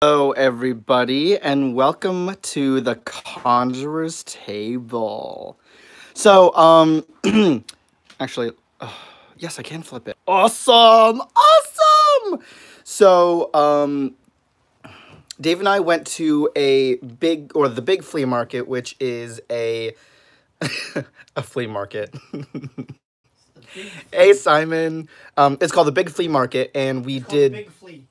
Hello, everybody, and welcome to the Conjurer's Table. So, actually, yes, I can flip it. Awesome! Awesome! So, Dave and I went to the big flea market, which is a flea market. Hey, Simon. It's called the Big Flea Market, and we did. Big Flea.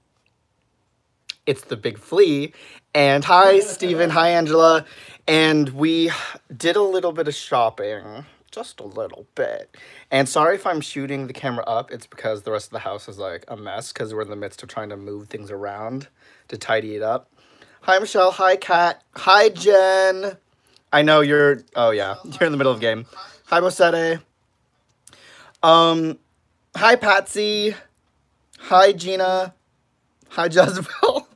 It's the Big Flea. And hi, Steven. Hi, Angela. And we did a little bit of shopping. Just a little bit. And sorry if I'm shooting the camera up. It's because the rest of the house is like a mess because we're in the midst of trying to move things around to tidy it up. Hi, Michelle. Hi, Kat. Hi, Jen. I know you're... Oh, yeah. You're in the middle of the game. Hi, Mosete. Hi, Patsy. Hi, Gina. Hi, Jezebel.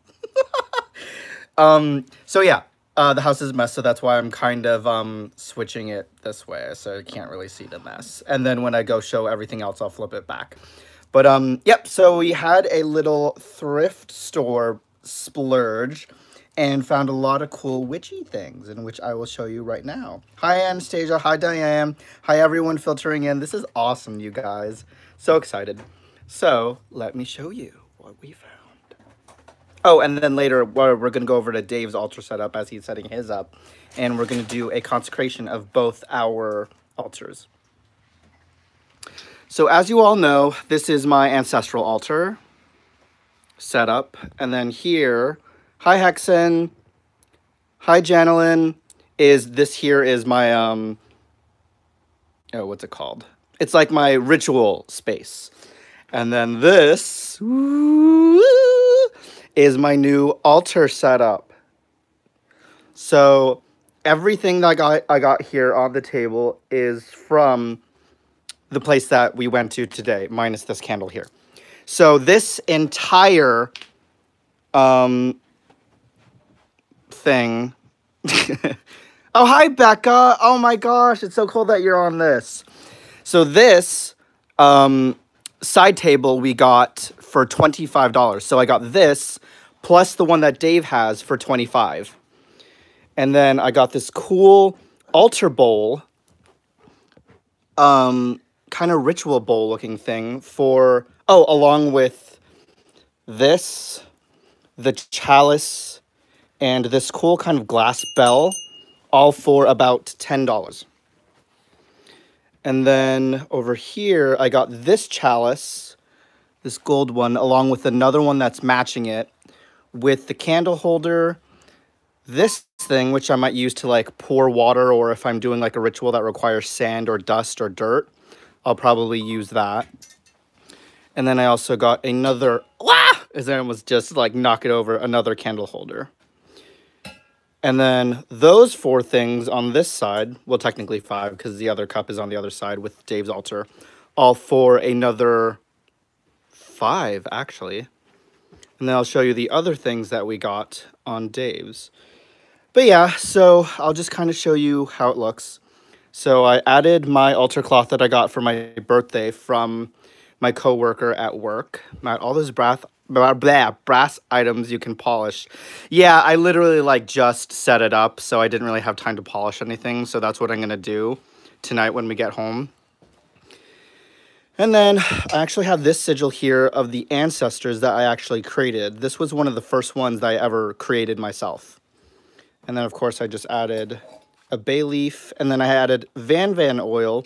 So yeah, the house is a mess, so that's why I'm kind of, switching it this way, so you can't really see the mess. And then when I go show everything else, I'll flip it back. But, yep, so we had a little thrift store splurge and found a lot of cool witchy things, in which I will show you right now. Hi, Anastasia. Hi, Diane. Hi, everyone filtering in. This is awesome, you guys. So excited. So, let me show you what we found. Oh, and then later, we're going to go over to Dave's altar setup as he's setting his up. And we're going to do a consecration of both our altars. So as you all know, this is my ancestral altar setup. And then here, hi, Hexen. Hi, Janelyn. This here is my, oh, what's it called? It's like my ritual space. And then this... is my new altar setup. So everything that I got here on the table is from the place that we went to today, minus this candle here. So this entire thing. Oh, hi, Becca. Oh my gosh, it's so cool that you're on this. So this side table we got for $25. So I got this plus the one that Dave has for $25. And then I got this cool altar bowl, kind of ritual bowl looking thing for, oh, along with this, the chalice, and this cool kind of glass bell, all for about $10. And then over here, I got this chalice, this gold one, along with another one that's matching it, with the candle holder, this thing, which I might use to like pour water, or if I'm doing like a ritual that requires sand or dust or dirt, I'll probably use that. And then I also got another, as I almost just like knock it over, another candle holder. And then those four things on this side, well, technically 5, because the other cup is on the other side with Dave's altar, all for another 5, actually. And then I'll show you the other things that we got on Dave's. But yeah, so I'll just kind of show you how it looks. So I added my altar cloth that I got for my birthday from my coworker at work. Matt, all those brass items you can polish. Yeah, I literally like just set it up, so I didn't really have time to polish anything. So that's what I'm going to do tonight when we get home. And then I actually have this sigil here of the ancestors that I actually created. This was one of the first ones that I ever created myself. And then, of course, I just added a bay leaf. And then I added Van oil,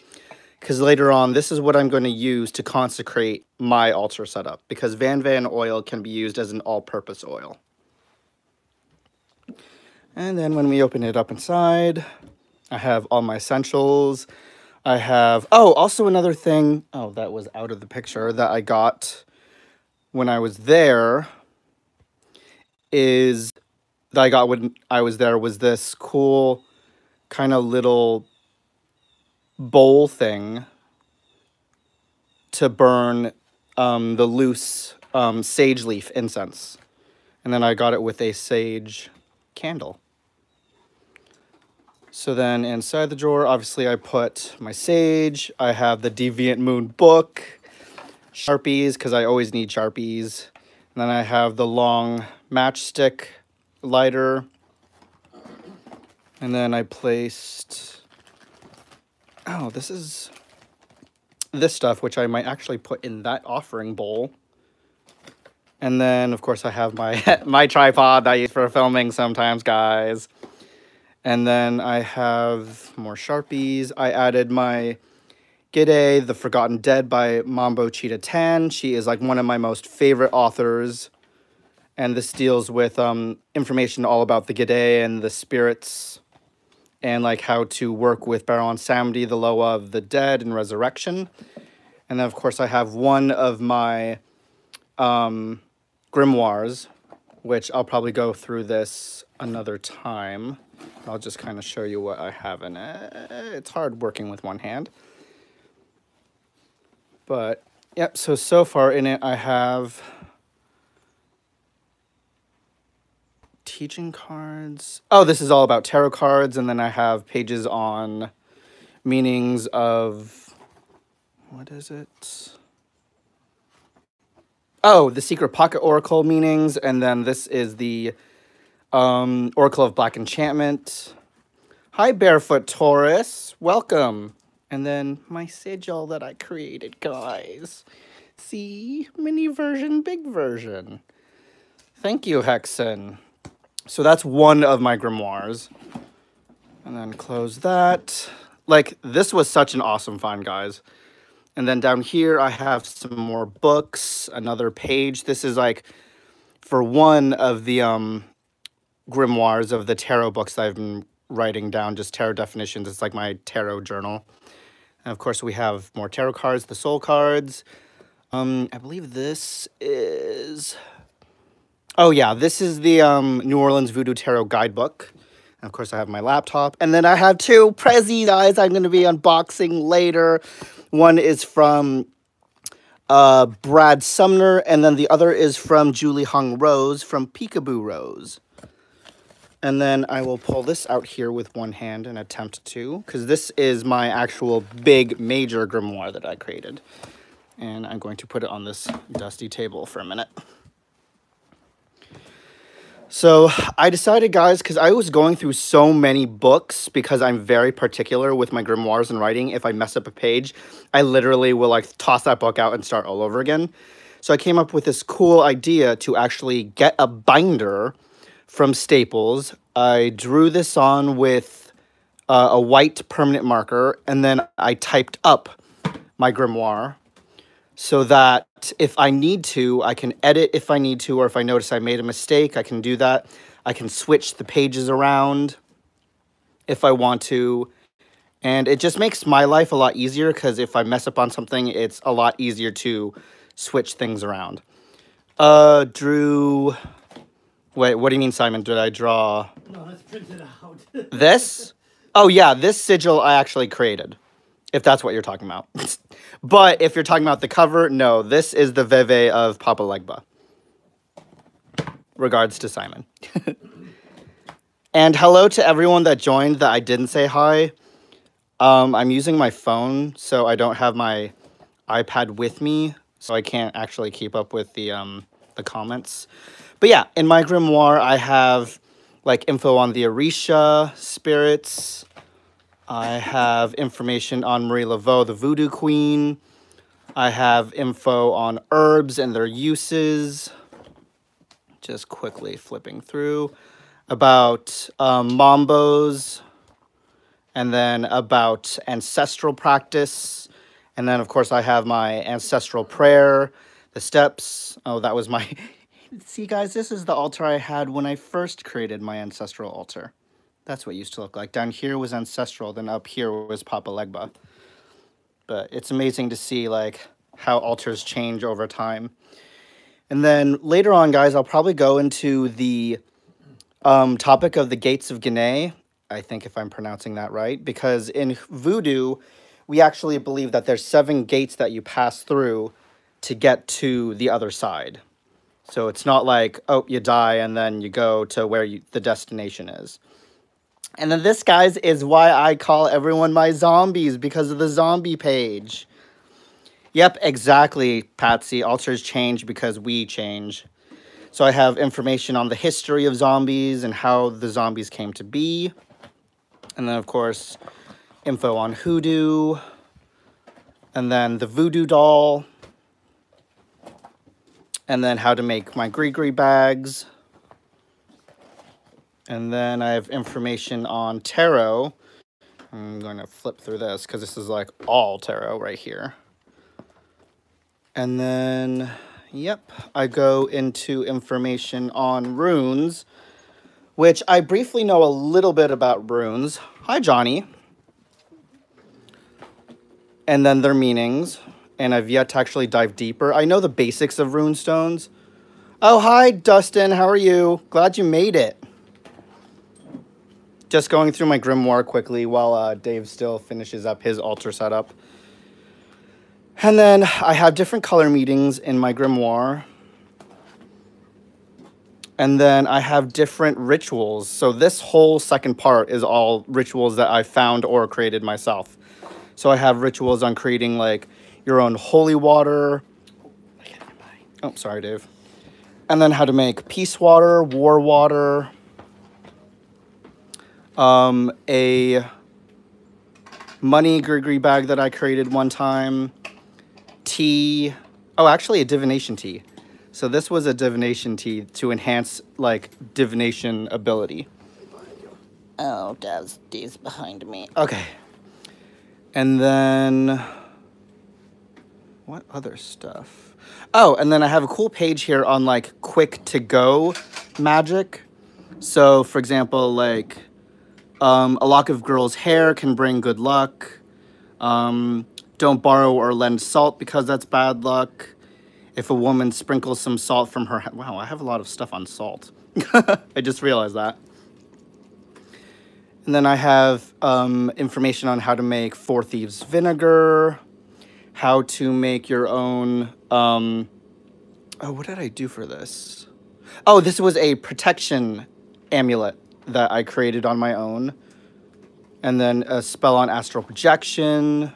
because later on, this is what I'm going to use to consecrate my altar setup. Because Van oil can be used as an all-purpose oil. And then when we open it up inside, I have all my essentials. I have, oh, also another thing, oh, that was out of the picture, that I got when I was there, that I got when I was there, was this cool kind of little bowl thing to burn the loose sage leaf incense. And then I got it with a sage candle. So then inside the drawer, obviously I put my sage. I have the Deviant Moon book, Sharpies, because I always need Sharpies. And then I have the long matchstick lighter. And then I placed, oh, this is this stuff, which I might actually put in that offering bowl. And then, of course, I have my, my tripod that I use for filming sometimes, guys. And then I have more Sharpies. I added my Gide, The Forgotten Dead by Mambo Cheetah Tan. She is like one of my most favorite authors. And this deals with information all about the Gide and the spirits. And like how to work with Baron Samedi, the Loa of the Dead, and Resurrection. And then, of course, I have one of my grimoires, which I'll probably go through this another time. I'll just kind of show you what I have in it. It's hard working with one hand. But, yep, so far in it I have teaching cards. Oh, this is all about tarot cards, and then I have pages on meanings of, what is it? Oh, the Secret Pocket Oracle meanings, and then this is the Oracle of Black Enchantment. Hi, Barefoot Taurus. Welcome. And then my sigil that I created, guys. See? Mini version, big version. Thank you, Hexen. So that's one of my grimoires. And then close that. Like, this was such an awesome find, guys. And then down here, I have some more books, another page. This is like for one of the grimoires of the tarot books that I've been writing down, just tarot definitions. It's like my tarot journal. And of course, we have more tarot cards, the soul cards. I believe this is... Oh, yeah, this is the New Orleans Voodoo Tarot Guidebook. And of course, I have my laptop. And then I have two Prezzies, guys, I'm going to be unboxing later. One is from Brad Sumner, and then the other is from Julie Hung Rose from Peekaboo Rose. And then I will pull this out here with one hand and attempt to, because this is my actual big major grimoire that I created. And I'm going to put it on this dusty table for a minute. So I decided, guys, because I was going through so many books, because I'm very particular with my grimoires and writing. If I mess up a page, I literally will like toss that book out and start all over again. So I came up with this cool idea to actually get a binder from Staples. I drew this on with a white permanent marker, and then I typed up my grimoire so that if I need to, I can edit if I need to, or if I notice I made a mistake, I can do that. I can switch the pages around if I want to. And it just makes my life a lot easier, because if I mess up on something, it's a lot easier to switch things around. Drew... Wait, what do you mean, Simon? Did I draw... No, let's print it out. This? Oh, yeah, this sigil I actually created, if that's what you're talking about. But if you're talking about the cover, no, this is the Veve of Papa Legba. Regards to Simon. And hello to everyone that joined that I didn't say hi. I'm using my phone, so I don't have my iPad with me, so I can't actually keep up with the comments. But yeah, in my grimoire, I have like info on the Orisha spirits. I have information on Marie Laveau, the Voodoo Queen. I have info on herbs and their uses. Just quickly flipping through. About Mambos. And then about ancestral practice. And then, of course, I have my ancestral prayer, the steps. Oh, that was my... See, guys, this is the altar I had when I first created my ancestral altar. That's what it used to look like. Down here was ancestral, then up here was Papa Legba. But it's amazing to see, like, how altars change over time. And then later on, guys, I'll probably go into the topic of the Gates of Guinea. I think if I'm pronouncing that right. Because in Voodoo, we actually believe that there's 7 gates that you pass through to get to the other side. So it's not like, oh, you die and then you go to where the destination is. And then this, guys, is why I call everyone my zombies, because of the zombie page. Yep, exactly, Patsy. Altars change because we change. So I have information on the history of zombies and how the zombies came to be. And then, of course, info on hoodoo. And then the voodoo doll. And then how to make my gree bags. And then I have information on tarot. I'm going to flip through this because this is like all tarot right here. And then, yep, I go into information on runes, which I briefly know a little bit about runes. Hi, Johnny. And then their meanings. And I've yet to actually dive deeper. I know the basics of rune stones. Oh, hi, Dustin. How are you? Glad you made it. Just going through my grimoire quickly while Dave still finishes up his altar setup. And then I have different color meetings in my grimoire. And then I have different rituals. So this whole second part is all rituals that I found or created myself. So I have rituals on creating like your own holy water. Oh, sorry, Dave. And then how to make peace water, war water. A money gree bag that I created one time. Tea. Oh, actually a divination tea. So this was a divination tea to enhance like divination ability. Oh, Dave's behind me. Okay. And then what other stuff? Oh, and then I have a cool page here on like quick to go magic. So for example, like a lock of girl's hair can bring good luck. Don't borrow or lend salt because that's bad luck. If a woman sprinkles some salt from her... Wow, I have a lot of stuff on salt. I just realized that. And then I have information on how to make Four Thieves vinegar. How to make your own... oh, what did I do for this? Oh, this was a protection amulet that I created on my own. And then a spell on astral projection.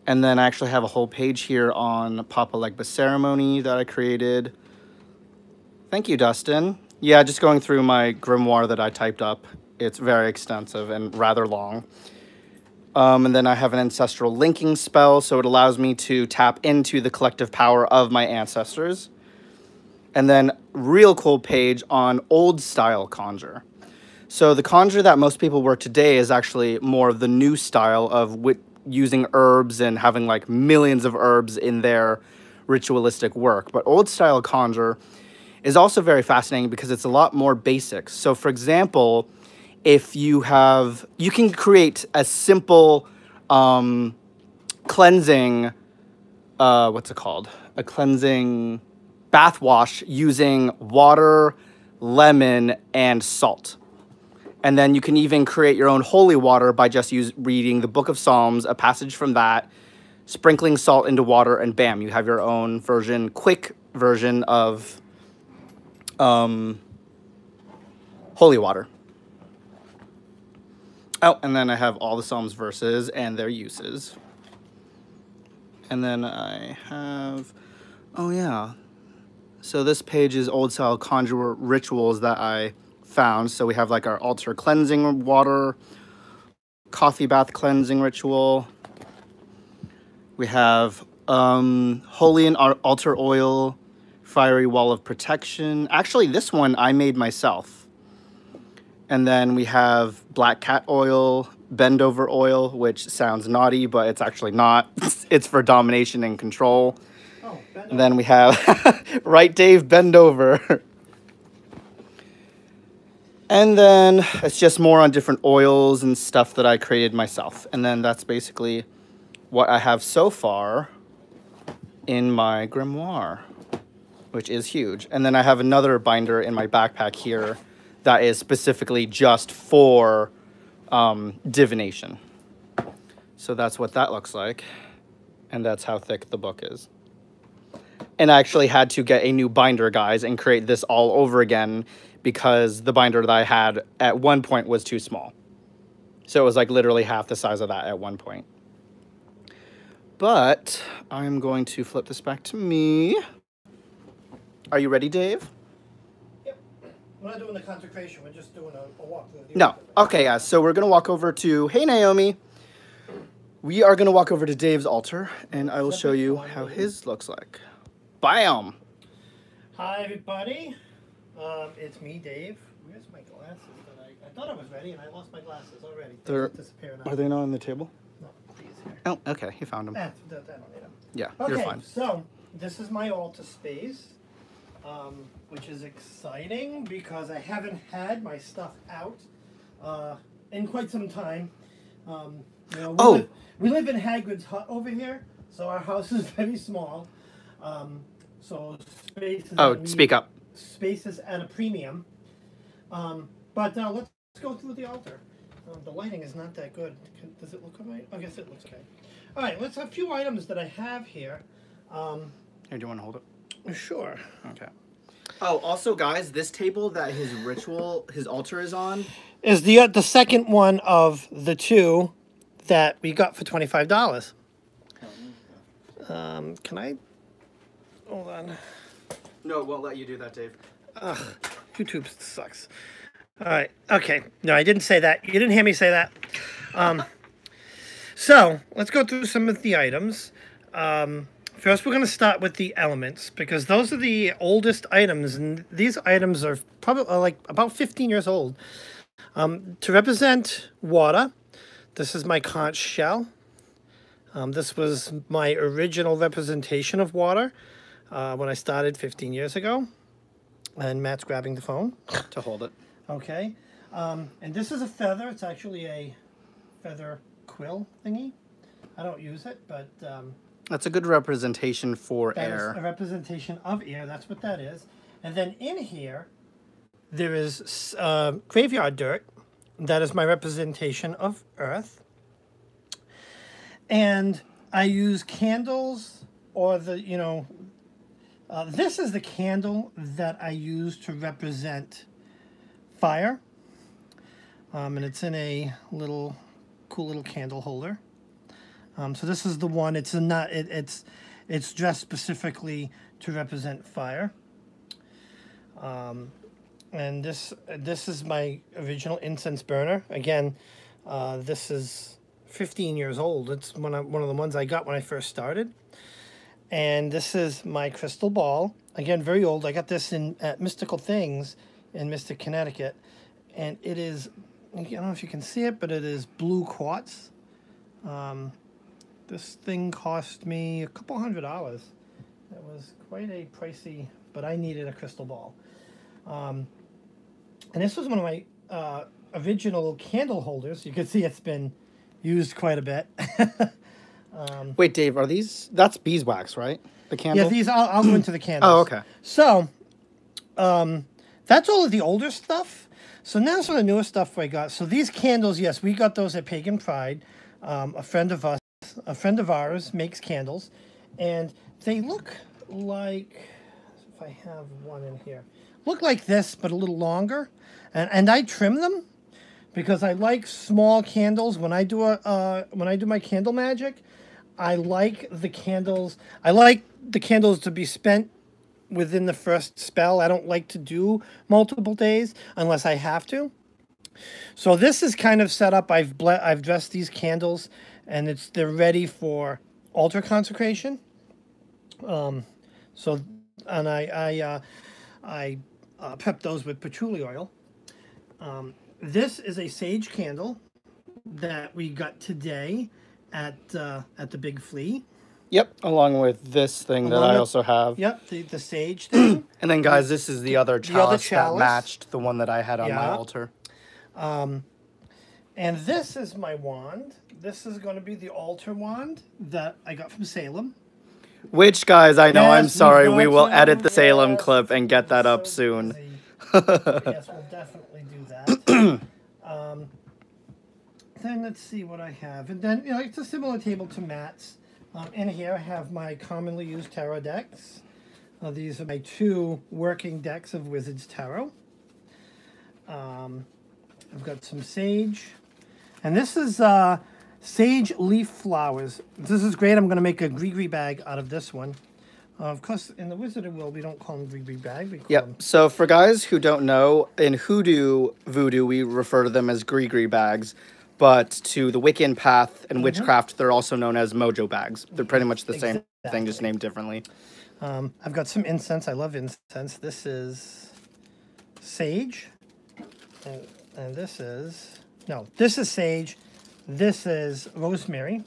And then I actually have a whole page here on Papa Legba ceremony that I created. Thank you, Dustin. Yeah, just going through my grimoire that I typed up. It's very extensive and rather long. And then I have an ancestral linking spell, so it allows me to tap into the collective power of my ancestors. And then real cool page on old style conjure. So the conjure that most people work today is actually more of the new style of using herbs and having like millions of herbs in their ritualistic work. But old style conjure is also very fascinating because it's a lot more basic. So for example, if you can create a simple cleansing, what's it called? A cleansing bath wash using water, lemon, and salt. And then you can even create your own holy water by just reading the Book of Psalms, a passage from that, sprinkling salt into water, and bam, you have your own version, quick version of holy water. Oh, and then I have all the Psalms verses and their uses. And then I have, oh yeah. So this page is old style conjure rituals that I found. So we have like our altar cleansing water, coffee bath cleansing ritual. We have holy and altar oil, fiery wall of protection. Actually, this one I made myself. And then we have black cat oil, bend over oil, which sounds naughty, but it's actually not. It's for domination and control. Oh, and then we have, right, Dave, bend over. And then it's just more on different oils and stuff that I created myself. And then that's basically what I have so far in my grimoire, which is huge. And then I have another binder in my backpack here that is specifically just for divination. So that's what that looks like. And that's how thick the book is. And I actually had to get a new binder, guys, and create this all over again because the binder that I had at one point was too small. So it was like literally half the size of that at one point. But I'm going to flip this back to me. Are you ready, Dave? We're not doing the consecration. We're just doing a walk through. No. Okay, guys. So we're going to walk over to... Hey, Naomi. We are going to walk over to Dave's altar, and I will show you how his looks like. Bam! Hi, everybody. It's me, Dave. Where's my glasses? I thought I was ready, and I lost my glasses already. They're disappearing. Are they not on the table? No, please. Here. Oh, okay. You found them. I don't need them. Yeah, okay, you're fine. So, this is my altar space, which is exciting because I haven't had my stuff out in quite some time. You know, we live in Hagrid's hut over here, so our house is very small. So space is speak up. Space is at a premium. But let's go through the altar. The lighting is not that good. Does it look right? I guess it looks okay. All right, let's have a few items that I have here. Here, do you want to hold it? Sure. Okay. Oh, also, guys, this table that his altar is on... is the second one of the two that we got for $25. Can I... Hold on. No, it won't let you do that, Dave. Ugh, YouTube sucks. All right. Okay. No, I didn't say that. You didn't hear me say that. So let's go through some of the items. First, we're going to start with the elements because those are the oldest items, and these items are probably like about 15 years old. To represent water, this is my conch shell. This was my original representation of water when I started 15 years ago. And Matt's grabbing the phone. To hold it. Okay. And this is a feather. It's actually a feather quill thingy. I don't use it, but... that's a good representation for that air. Is a representation of air. That's what that is. And then in here, there is graveyard dirt. That is my representation of earth. And I use candles or the, you know... this is the candle that I use to represent fire. And it's in a cool little candle holder. So this is the one. It's dressed specifically to represent fire. And this is my original incense burner. Again, this is 15 years old. It's one of the ones I got when I first started. And this is my crystal ball. Again, very old. I got this at Mystical Things in Mystic, Connecticut. And it is, I don't know if you can see it, but it is blue quartz. This thing cost me a couple $100. It was quite a pricey, but I needed a crystal ball. And this was one of my original candle holders. You can see it's been used quite a bit. Wait, Dave, are these... That's beeswax, right? The candle? Yeah, these... I'll go into the candles. Oh, okay. So, that's all of the older stuff. So now some of the newer stuff I got. So these candles, yes, we got those at Pagan Pride. A friend of ours makes candles. And they look like... If I have one in here. Look like this, but a little longer. And I trim them because I like small candles. When I do my candle magic, I like the candles to be spent within the first spell. I don't like to do multiple days unless I have to. So this is kind of set up. I've dressed these candles, and they're ready for altar consecration. I prep those with patchouli oil. This is a sage candle that we got today at the Big Flea. Yep, along with this thing that I also have. Yep, the sage thing. And then, guys, this is the other chalice that matched the one that I had on my altar. And this is my wand. This is going to be the altar wand that I got from Salem. Which, guys, I know, I'm sorry, we will edit the Salem clip and get that up soon. Yes, we'll definitely do that. Then let's see what I have. And then, it's a similar table to Matt's. In here I have my commonly used tarot decks. These are my 2 working decks of WizardsTower. I've got some sage. And this is sage leaf flowers. This is great. I'm going to make a gree bag out of this one. Of course, in the Wizarding world, we don't call them gree bag. We call Yep. them... So for guys who don't know, in hoodoo voodoo, we refer to them as gree bags. But to the Wiccan path and witchcraft, they're also known as mojo bags. They're pretty much the same thing, just named differently. I've got some incense. I love incense. This is sage. And this is... No, this is sage. This is rosemary.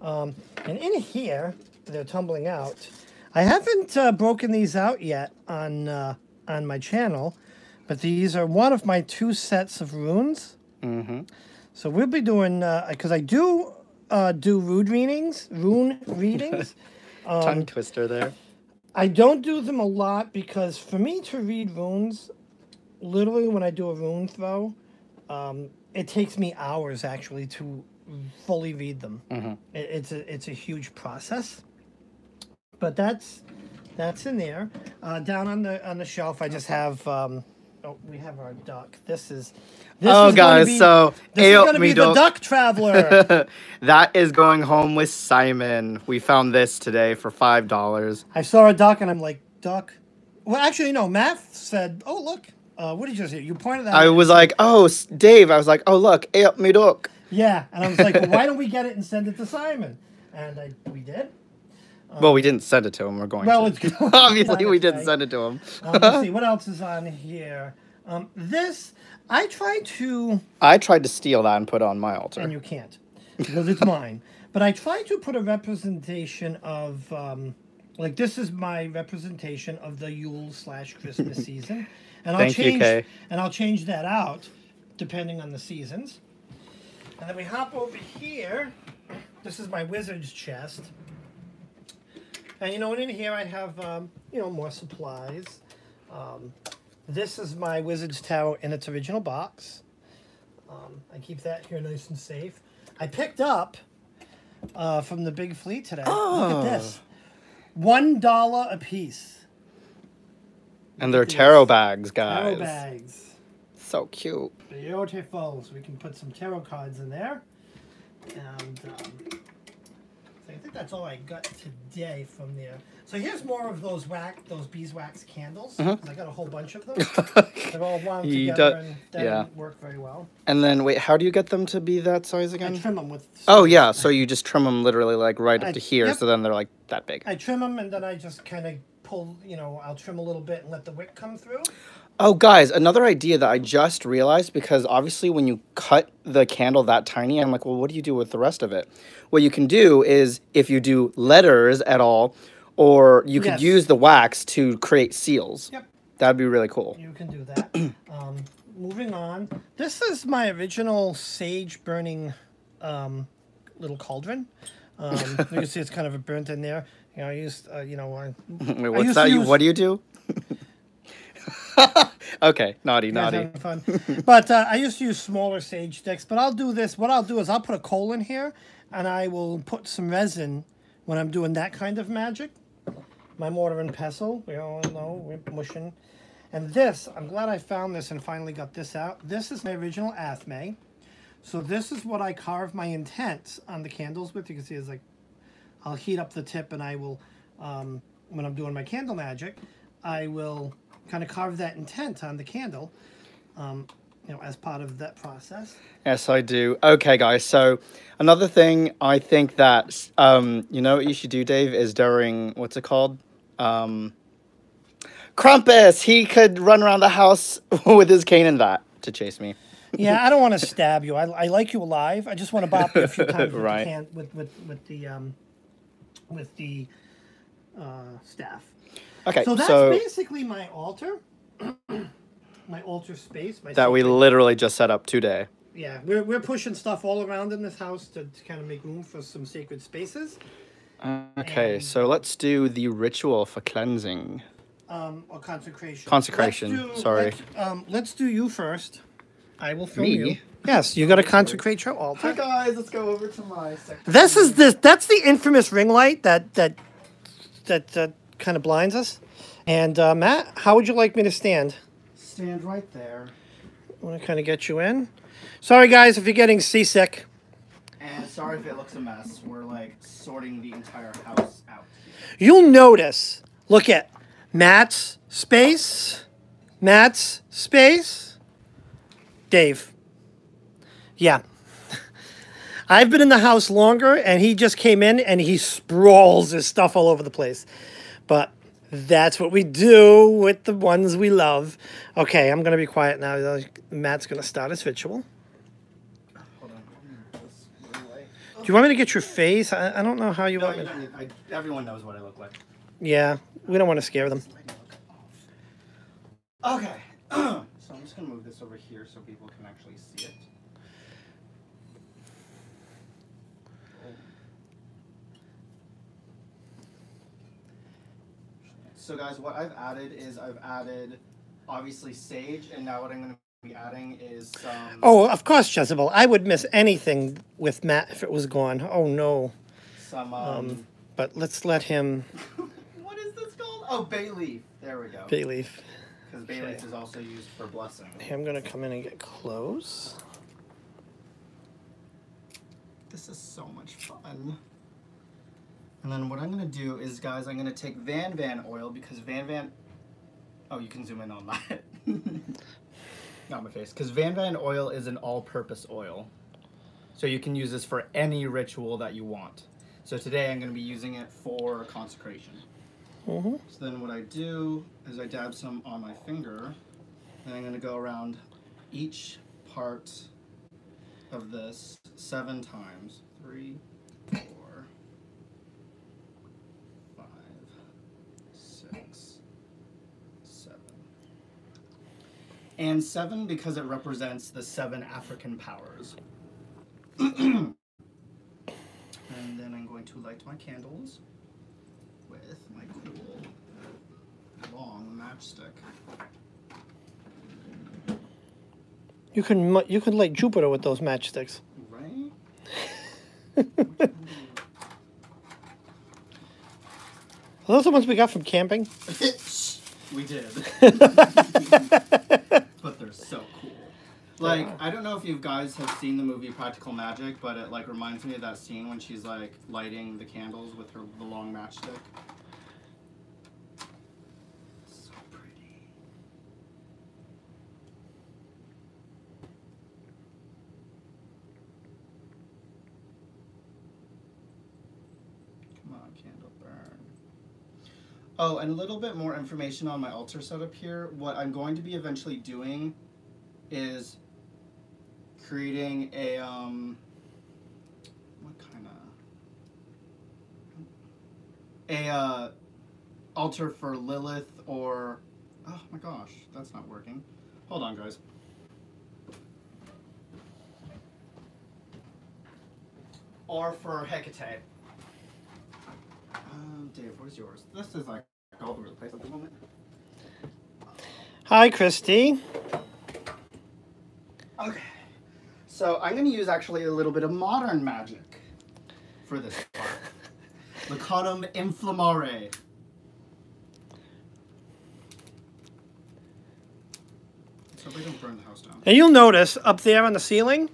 And in here, they're tumbling out. I haven't broken these out yet on my channel, but these are one of my 2 sets of runes. So we'll be doing, because I do rune readings. Tongue twister there. I don't do them a lot because for me to read runes, literally when I do a rune throw, it takes me hours actually to fully read them. It's a huge process. But that's in there. Down on the shelf, I just have. We have our duck. This is guys, so this is going to be the duck traveler. That is going home with Simon. We found this today for $5. I saw a duck and I'm like, duck. Well, actually, no. Matt said, "Oh, look. What did you say? You pointed that." I was like, "Oh, Dave." I was like, "Oh, look, up me duck." Yeah, and I was like, well, "Why don't we get it and send it to Simon?" And we did. Well, we didn't send it to him. We're going to. Obviously, we didn't send it to him. Let's see, what else is on here? This, I tried to steal that and put it on my altar. And you can't, because it's mine. But I tried to put a representation of, like this is my representation of the Yule/Christmas season. And I'll change that out depending on the seasons. And then we hop over here. This is my wizard's chest. And, and in here I have, more supplies. This is my WizardsTower in its original box. I keep that here nice and safe. I picked up from the big Flea today. Oh. Look at this. $1 a piece. And they're tarot bags, guys. Tarot bags. So cute. Beautiful. So we can put some tarot cards in there. And... I think that's all I got today from there. So here's more of those beeswax candles. I got a whole bunch of them. They're all wound together and that didn't work very well. And then, wait, how do you get them to be that size again? I trim them with... Oh, yeah, so you just trim them literally like right up to here, so then they're like that big. I trim them and then I just kind of pull, I'll trim a little bit and let the wick come through. Oh, guys, another idea that I just realized, because obviously when you cut the candle that tiny, I'm like, well, what do you do with the rest of it? What you can do is, if you do letters at all, or you could use the wax to create seals. Yep. That'd be really cool. You can do that. Moving on. This is my original sage burning little cauldron. You can see it's kind of burnt in there. I used, Wait, what's that? What do you do? Okay, naughty. Fun. But I used to use smaller sage sticks, but I'll do this. What I'll do is I'll put a coal in here, and I will put some resin when I'm doing that kind of magic. My mortar and pestle, we all know, we're mushing. And this, I'm glad I found this and finally got this out. This is my original athame. So this is what I carve my intent on the candles with. You can see it's like, I'll heat up the tip and I will, when I'm doing my candle magic, I will kind of carve that intent on the candle, as part of that process. Yes, I do. Okay, guys, so another thing I think that, what you should do, Dave, is during, what's it called? Krampus! He could run around the house with his cane and that to chase me. Yeah, I don't want to stab you. I like you alive. I just want to bop you a few times right. with the staff. Okay, so that's basically my altar. My altar space. That we literally just set up today. Yeah, we're pushing stuff all around in this house to kind of make room for some sacred spaces. Okay, so let's do the ritual for cleansing. Or consecration. Consecration, sorry. Let's do you first. I will film you. Yes, you got to consecrate your altar. Hi guys, let's go over to my section. That's the infamous ring light that kind of blinds us. And Matt, how would you like me to stand? Stand right there. I want to kind of get you in. Sorry guys if you're getting seasick. As sorry if it looks a mess. We're like sorting the entire house out. You'll notice, look at Matt's space, Dave. Yeah. I've been in the house longer, and he just came in, and he sprawls his stuff all over the place. But that's what we do with the ones we love. Okay, I'm going to be quiet now. Matt's going to start his ritual. Hold on. Do you want me to get your face? I don't know how you want me to... Everyone knows what I look like. Yeah, we don't want to scare them. Okay. So I'm just going to move this over here so people can actually see it. So guys, what I've added is obviously sage, and now what I'm going to be adding is some... Oh, of course, Jezebel. I would miss anything with Matt if it was gone. Oh, no. Some, but let's let him... What is this called? Oh, bay leaf. There we go. Bay leaf. Because bay leaf is also used for blessing. Here, I'm going to come in and get close. This is so much fun. And then what I'm going to do is, guys, I'm going to take Van oil, because Van... Oh, you can zoom in on that. Not my face. Because Van oil is an all-purpose oil. So you can use this for any ritual that you want. So today I'm going to be using it for consecration. Mm-hmm. So then what I do is I dab some on my finger, and I'm going to go around each part of this 7 times. 3, 4, 5, 6, 7. And 7 because it represents the 7 African powers. And then I'm going to light my candles with my cool long matchstick. You can light Jupiter with those matchsticks. Right? Are those the ones we got from camping? We did. But they're so cool. Like, I don't know if you guys have seen the movie Practical Magic, but it like reminds me of that scene when she's like lighting the candles with the long matchstick. So pretty. Come on, candle burn. Oh, and a little bit more information on my altar setup here. What I'm going to be eventually doing is creating a what kind of altar for Lilith, or oh my gosh, that's not working. Hold on, guys. Or for Hecate. Dave, where's yours? This is like all over the place at the moment. Hi, Christy. Okay. So I'm going to use actually a little bit of modern magic for this part. Lacanum inflammare. So we don't burn the house down. And you'll notice up there on the ceiling,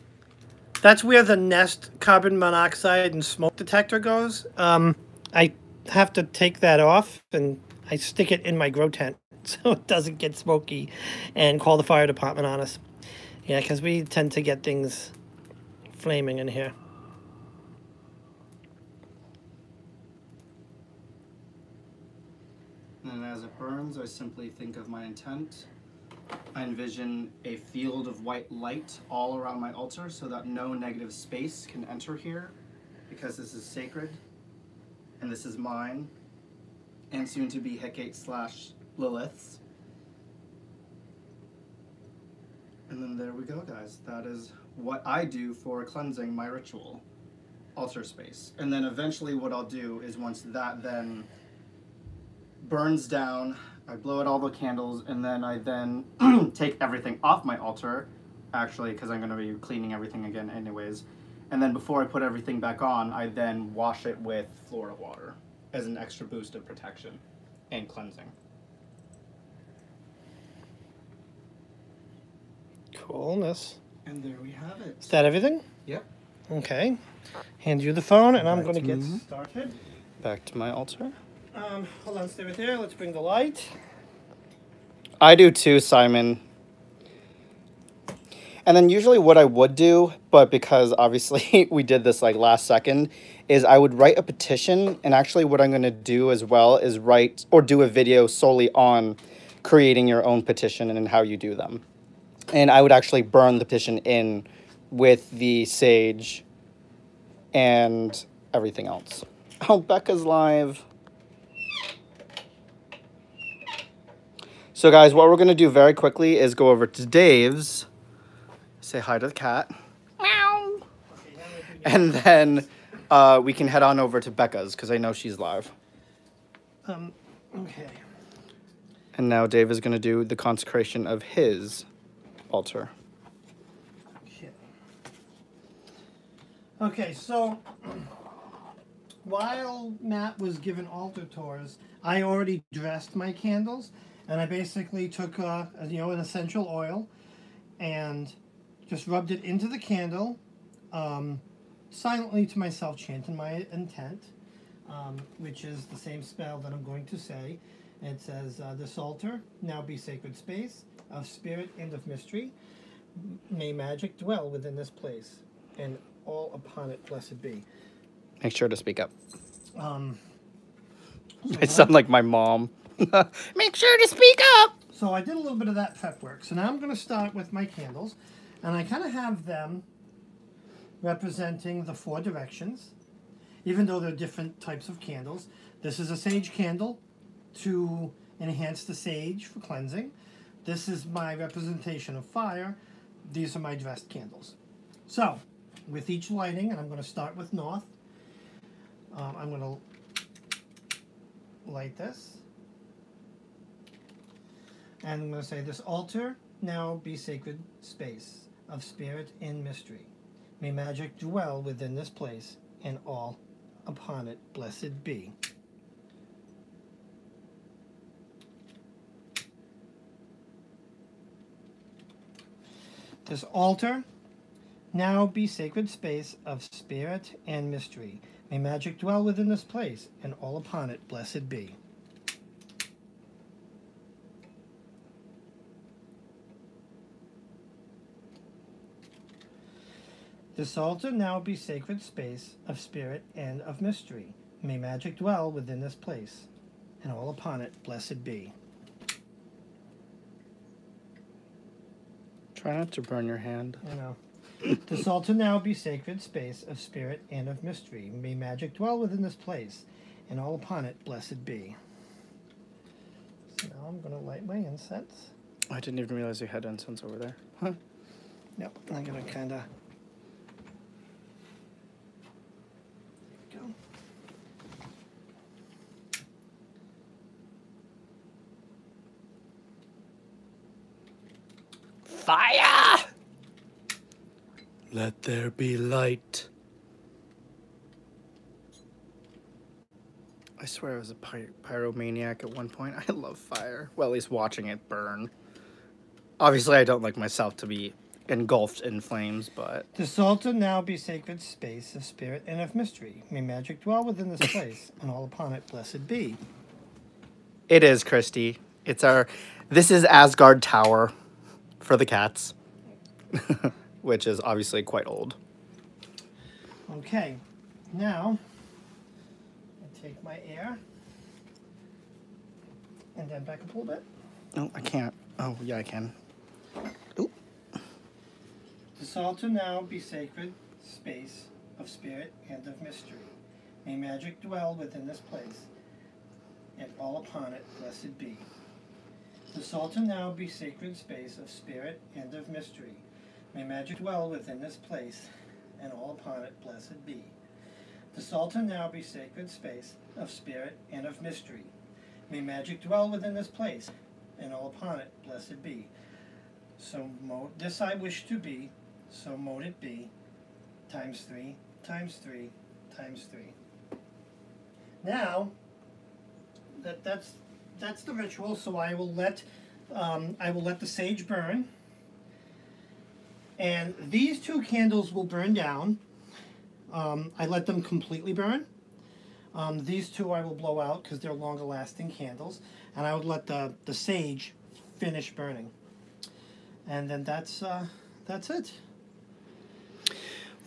that's where the Nest carbon monoxide and smoke detector goes. I have to take that off, and I stick it in my grow tent so it doesn't get smoky, and call the fire department on us. Yeah, because we tend to get things flaming in here. And as it burns, I simply think of my intent. I envision a field of white light all around my altar so that no negative space can enter here, because this is sacred, and this is mine, and soon to be Hecate/Lilith's. And then there we go, guys. That is what I do for cleansing my ritual altar space. And then eventually what I'll do is, once that then burns down, I blow out all the candles, and then I take everything off my altar, actually, because I'm going to be cleaning everything again anyways. And then before I put everything back on, I then wash it with Florida water as an extra boost of protection and cleansing. Coolness. And there we have it. Is that everything? Yep. Okay. Hand you the phone, and I'm Back going to to get me. started. Back to my altar. Hold on, stay right there. Let's bring the light. I do too, Simon. And then usually what I would do, but because obviously we did this like last second, is I would write a petition. And actually what I'm going to do as well is write or do a video solely on creating your own petition and how you do them. And I would actually burn the petition in with the sage and everything else. Oh, Becca's live. So guys, what we're going to do very quickly is go over to Dave's. Say hi to the cat. Meow. And then we can head on over to Becca's because I know she's live. Okay. And now Dave is going to do the consecration of his altar. Okay, so while Matt was given altar tours, I already dressed my candles, and I basically took an essential oil and just rubbed it into the candle, silently to myself, chanting my intent, which is the same spell that I'm going to say. It says, "This altar now be sacred space of spirit and of mystery. May magic dwell within this place, and all upon it blessed be." Make sure to speak up. So I sound like my mom. Make sure to speak up. So I did a little bit of that prep work. So now I'm going to start with my candles, and I kind of have them representing the 4 directions, even though they're different types of candles. This is a sage candle to enhance the sage for cleansing. This is my representation of fire. These are my dressed candles. So with each lighting, and I'm going to start with north, I'm going to light this. And I'm going to say, "This altar now be sacred space of spirit and mystery. May magic dwell within this place, and all upon it blessed be." "This altar now be sacred space of spirit and mystery. May magic dwell within this place, and all upon it blessed be." "This altar now be sacred space of spirit and of mystery. May magic dwell within this place, and all upon it blessed be." Try not to burn your hand. I know. "This altar now be sacred space of spirit and of mystery. May magic dwell within this place, and all upon it blessed be." So now I'm going to light my incense. I didn't even realize you had incense over there. Huh? Yep, I'm going to kind of... go. Fire! Let there be light. I swear I was a pyromaniac at one point. I love fire. Well, at least watching it burn. Obviously, I don't like myself to be engulfed in flames, but... "This altar now be sacred space of spirit and of mystery. May magic dwell within this place, and all upon it blessed be." It is, Christy. It's our... This is Asgard Tower for the cats. Which is obviously quite old. Okay, now I take my air and then back up a little bit. Oh, I can't. Oh, yeah, I can. Oop. "This altar now be sacred space of spirit and of mystery. May magic dwell within this place, and all upon it blessed be." "This altar now be sacred space of spirit and of mystery. May magic dwell within this place, and all upon it blessed be." "This altar now be sacred space of spirit and of mystery. May magic dwell within this place, and all upon it blessed be. So this I wish to be, so mote it be, times 3, times 3, times 3. Now, that's the ritual. So I will let the sage burn, and these 2 candles will burn down, I let them completely burn. These two I will blow out because they're longer lasting candles, and I would let the sage finish burning. And then that's it.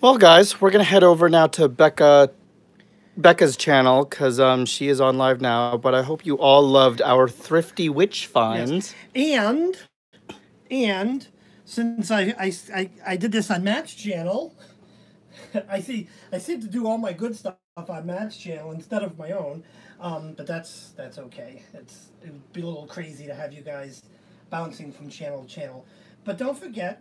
Well, guys, we're gonna head over now to Becca's channel because she is on live now. But I hope you all loved our thrifty witch finds. Yes. And since I did this on Matt's channel, I seem to do all my good stuff on Matt's channel instead of my own. But that's okay. It would be a little crazy to have you guys bouncing from channel to channel. But don't forget,